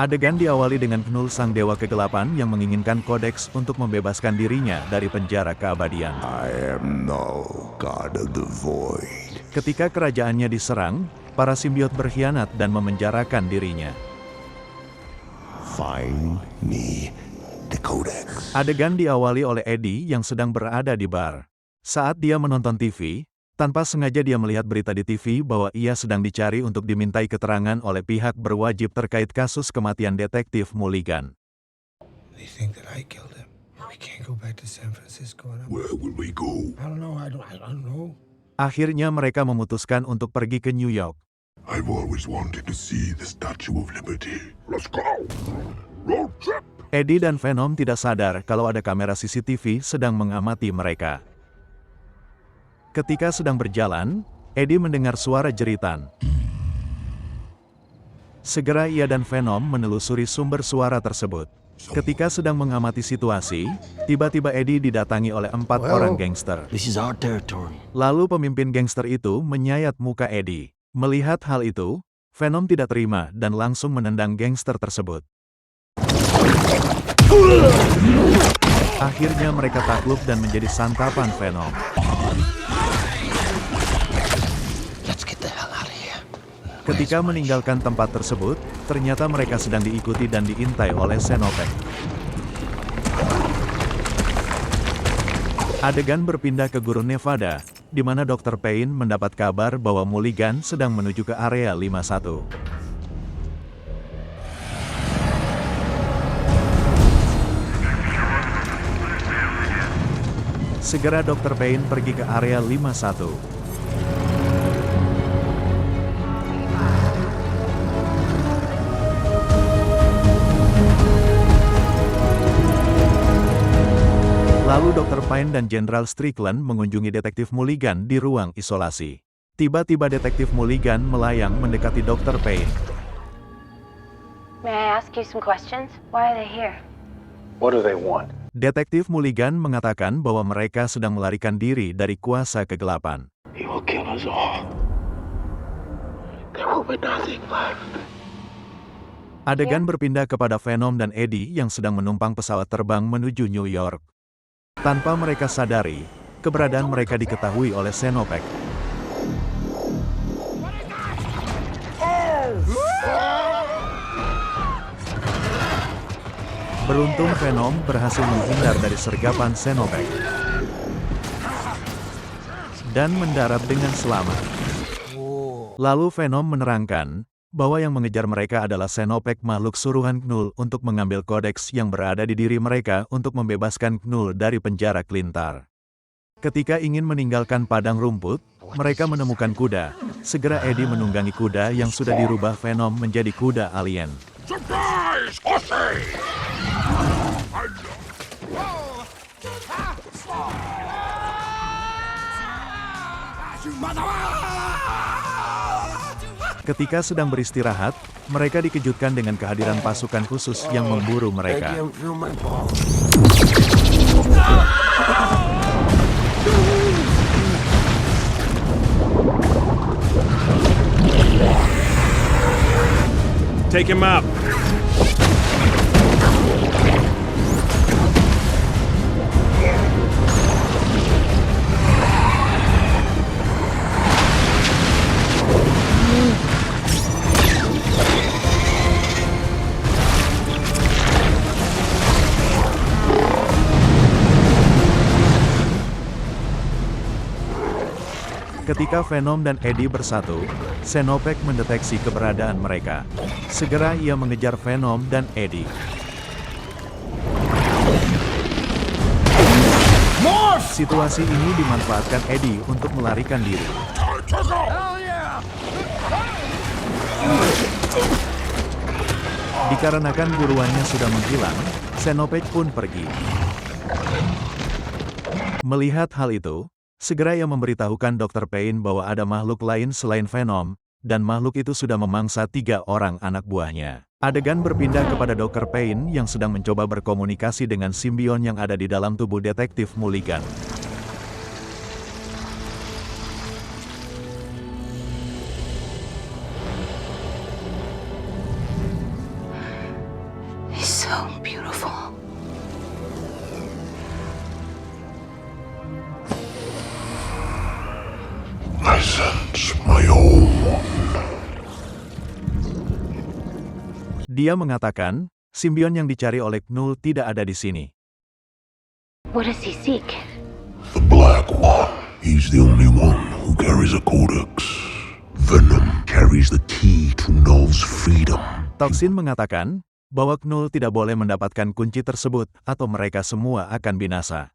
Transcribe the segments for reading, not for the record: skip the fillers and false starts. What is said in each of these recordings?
Adegan diawali dengan Knull sang dewa kegelapan yang menginginkan Codex untuk membebaskan dirinya dari penjara keabadian. I am now God of the Void. Ketika kerajaannya diserang, para simbiot berkhianat dan memenjarakan dirinya. Find me the Codex. Adegan diawali oleh Eddie yang sedang berada di bar. Saat dia menonton TV, tanpa sengaja dia melihat berita di TV bahwa ia sedang dicari untuk dimintai keterangan oleh pihak berwajib terkait kasus kematian detektif Mulligan. They think that I killed him. We can't go back to San Francisco. Where will we go? I don't know. I don't know. Akhirnya mereka memutuskan untuk pergi ke New York. I've always wanted to see the Statue of Liberty. Let's go. Road trip. Eddie dan Venom tidak sadar kalau ada kamera CCTV sedang mengamati mereka. Ketika sedang berjalan, Eddie mendengar suara jeritan. Segera ia dan Venom menelusuri sumber suara tersebut. Ketika sedang mengamati situasi, tiba-tiba Eddie didatangi oleh 4 orang gangster. This is our territory. Lalu pemimpin gangster itu menyayat muka Eddie. Melihat hal itu, Venom tidak terima dan langsung menendang gangster tersebut. Akhirnya mereka takluk dan menjadi santapan Venom. Ketika meninggalkan tempat tersebut, ternyata mereka sedang diikuti dan diintai oleh Xenopek. Adegan berpindah ke Gurun Nevada, di mana Dr. Payne mendapat kabar bahwa Mulligan sedang menuju ke area 51. Segera Dr. Payne pergi ke area 51. Lalu Dr. Payne dan Jenderal Strickland mengunjungi Detektif Mulligan di ruang isolasi. Tiba-tiba Detektif Mulligan melayang mendekati Dr. Payne. May I ask you some questions? Why are they here? What do they want? Detektif Mulligan mengatakan bahwa mereka sedang melarikan diri dari kuasa kegelapan. He will kill us all. There will be nothing left. Adegan berpindah kepada Venom dan Eddie yang sedang menumpang pesawat terbang menuju New York. Tanpa mereka sadari, keberadaan mereka diketahui oleh Xenopek. Beruntung Venom berhasil menghindar dari sergapan Xenopek dan mendarat dengan selamat. Lalu Venom menerangkan bahwa yang mengejar mereka adalah Xenopek, makhluk suruhan Knull untuk mengambil kodeks yang berada di diri mereka untuk membebaskan Knull dari penjara Klintar. Ketika ingin meninggalkan padang rumput, mereka menemukan kuda. Segera Eddie menunggangi kuda yang sudah dirubah Venom menjadi kuda alien. Surprise, Hoshi! Ketika sedang beristirahat, mereka dikejutkan dengan kehadiran pasukan khusus yang memburu mereka. Take him up. Ketika Venom dan Eddie bersatu, Xenopek mendeteksi keberadaan mereka. Segera ia mengejar Venom dan Eddie. Situasi ini dimanfaatkan Eddie untuk melarikan diri. Dikarenakan buruannya sudah menghilang, Xenopek pun pergi. Melihat hal itu, segera ia memberitahukan Dr. Payne bahwa ada makhluk lain selain Venom, dan makhluk itu sudah memangsa 3 orang anak buahnya. Adegan berpindah kepada Dr. Payne yang sedang mencoba berkomunikasi dengan simbion yang ada di dalam tubuh detektif Mulligan. He's so beautiful. I sense my own. Dia mengatakan, simbion yang dicari oleh Knull tidak ada di sini. What does he seek? The Black One. He's the only one who carries a codex. Venom carries the key to Knull's freedom. Toxin mengatakan bahwa Knull tidak boleh mendapatkan kunci tersebut atau mereka semua akan binasa.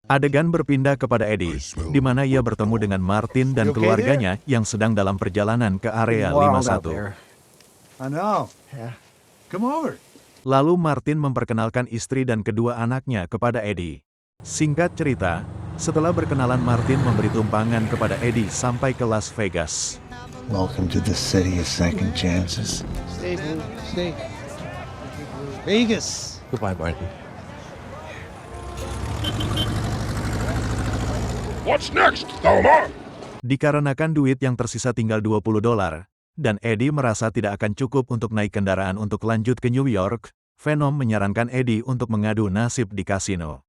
Adegan berpindah kepada Eddie, di mana ia bertemu dengan Martin dan keluarganya yang sedang dalam perjalanan ke area 51. I know. Yeah. Come over. Lalu Martin memperkenalkan istri dan kedua anaknya kepada Eddie. Singkat cerita, setelah berkenalan Martin memberi tumpangan kepada Eddie sampai ke Las Vegas. Welcome to the city of second chances. Stay, boo. Stay. Vegas. Goodbye, Martin. What's next, Thelma? Dikarenakan duit yang tersisa tinggal $20, dan Eddie merasa tidak akan cukup untuk naik kendaraan untuk lanjut ke New York, Venom menyarankan Eddie untuk mengadu nasib di kasino.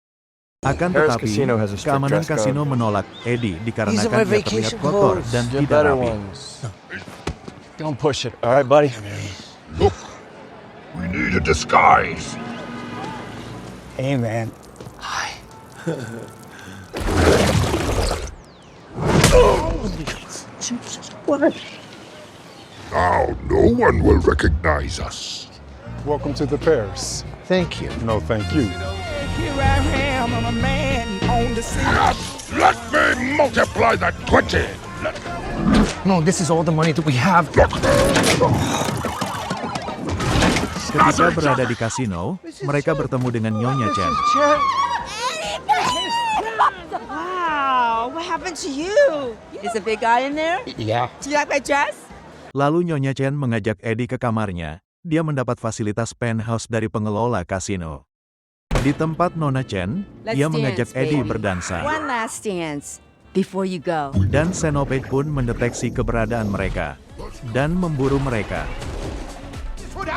Akan Harris tetapi, Casino has a strict keamanan dress code. kasino menolak Eddie These are dikarenakan my dia terlihat vacation kotor clothes. dan The tidak better rapi. ones. Don't push it, all right, buddy? Look, we need a disguise. Hey, man. Now no one will recognize us. Welcome to the Paris. Thank you. No, thank you. Here I am, I'm a man on the scene. Let me multiply that 20. No, this is all the money that we have. Ketika berada di kasino, mereka bertemu dengan Nyonya Chen. Wow, what happened to you? Is a big guy in there? Yeah. Do you like my dress? Lalu Nyonya Chen mengajak Eddie ke kamarnya. Dia mendapat fasilitas penthouse dari pengelola kasino. Di tempat Nona Chen, ia mengajak Eddie berdansa. One last dance before you go. Dan Xenopage pun mendeteksi keberadaan mereka dan memburu mereka. What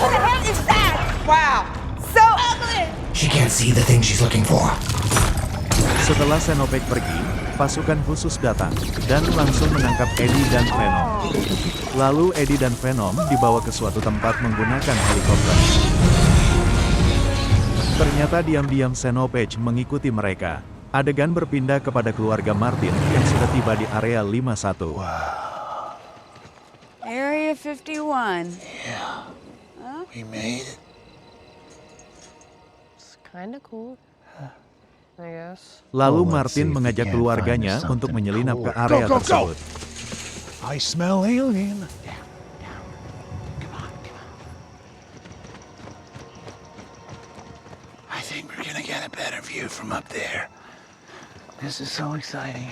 the hell is that? Wow, so ugly. She can't see the thing she's looking for. Setelah Xenopage pergi, pasukan khusus datang dan langsung menangkap Eddie dan Venom. Lalu Eddie dan Venom dibawa ke suatu tempat menggunakan helikopter. Ternyata diam-diam Xenopage mengikuti mereka. Adegan berpindah kepada keluarga Martin yang sudah tiba di area 51. Area 51. We made it. It's kind of cool, I guess. Lalu Oh, let's Martin see if we mengajak can't keluarganya find us untuk something menyelinap ke cool. area Go, go, go! tersebut. I smell alien. I think we're gonna get a better view from up there. This is so exciting.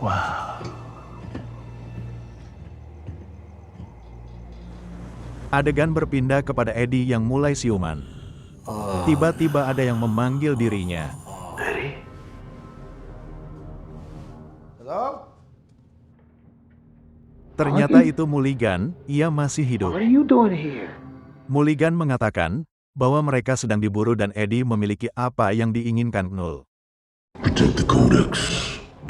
Wow. Adegan berpindah kepada Eddie yang mulai siuman. Tiba-tiba ada yang memanggil dirinya. Hello? Ternyata itu Mulligan, ia masih hidup. What are you doing here? Mulligan mengatakan bahwa mereka sedang diburu dan Eddie memiliki apa yang diinginkan Knull. Protect the codex.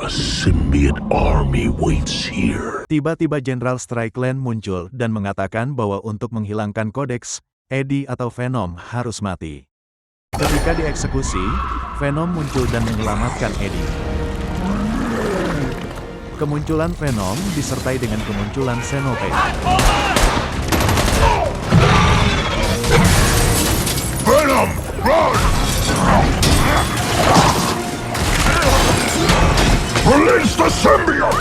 A symbiote army waits here. Tiba-tiba Jenderal Strickland muncul dan mengatakan bahwa untuk menghilangkan kodeks, Eddie atau Venom harus mati. Ketika dieksekusi, Venom muncul dan menyelamatkan Eddie. Kemunculan Venom disertai dengan kemunculan Xenopage. Venom, run! Release the symbiote!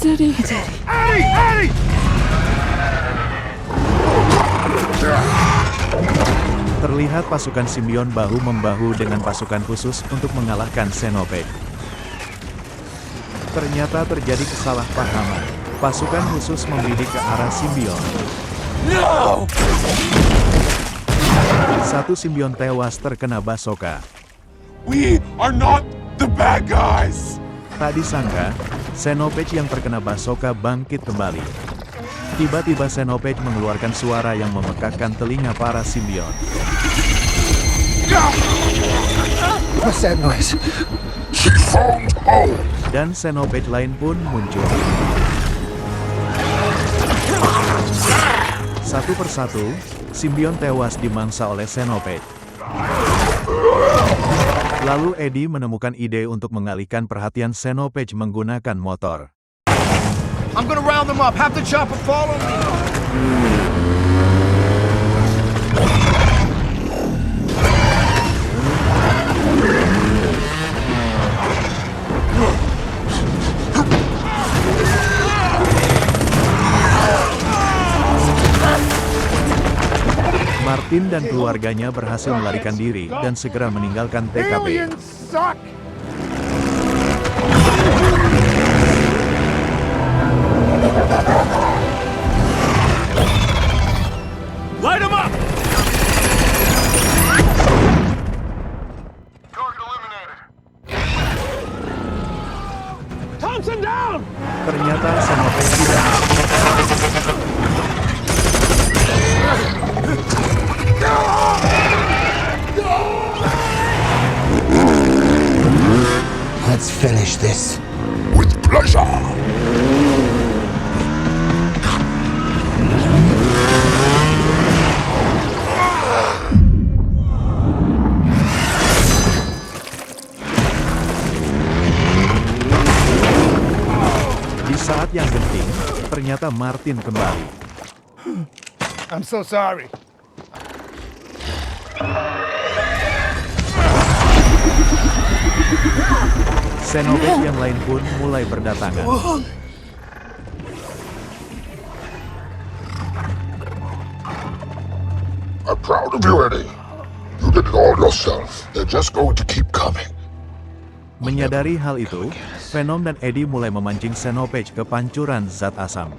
Daddy. Terlihat pasukan simbion bahu-membahu dengan pasukan khusus untuk mengalahkan Xenopage. Ternyata terjadi kesalahpahaman. Pasukan khusus membidik ke arah simbion. No! Satu simbion tewas terkena basoka. We are not the bad guys! Tak disangka, Xenopage yang terkena basoka bangkit kembali. Tiba-tiba Xenopage mengeluarkan suara yang memekakkan telinga para simbion. What's that noise? She found home. Dan Xenopage lain pun muncul. Satu persatu, simbion tewas dimangsa oleh Xenopage. Lalu Eddie menemukan ide untuk mengalihkan perhatian Xenopage menggunakan motor. I'm gonna round them up. Have the chopper follow me. Martin dan keluarganya berhasil melarikan diri dan segera meninggalkan TKP. Suck! Light them up! Thompson down! Ternyata Xenopage tidak. Let's finish this. With pleasure. Di saat yang genting, ternyata Martin kembali. I'm so sorry. Xenopage yang lain pun mulai berdatangan. I'm proud of you, Eddie. You did it all yourself. They're just going to keep coming. Menyadari hal itu, Venom dan Eddie mulai memancing Xenopage ke pancuran zat asam.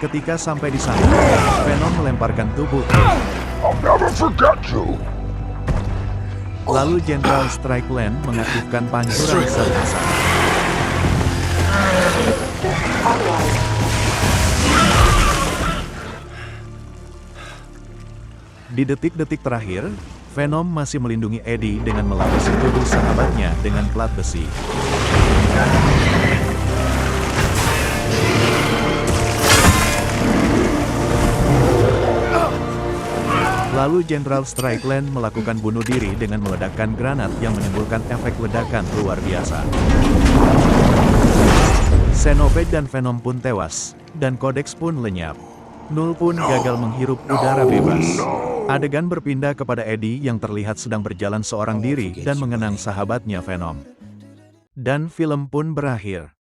Ketika sampai di sana, Venom melemparkan tubuh. I'll never forget you. Lalu Jenderal Strickland mengaktifkan pancuran zat asam. Di detik-detik terakhir, Venom masih melindungi Eddie dengan melapisi tubuh sahabatnya dengan plat besi. Lalu Jenderal Strickland melakukan bunuh diri dengan meledakkan granat yang menimbulkan efek ledakan luar biasa. Xenopage dan Venom pun tewas, dan Codex pun lenyap. Null pun gagal menghirup udara bebas. Adegan berpindah kepada Eddie yang terlihat sedang berjalan seorang diri dan mengenang sahabatnya Venom. Dan film pun berakhir.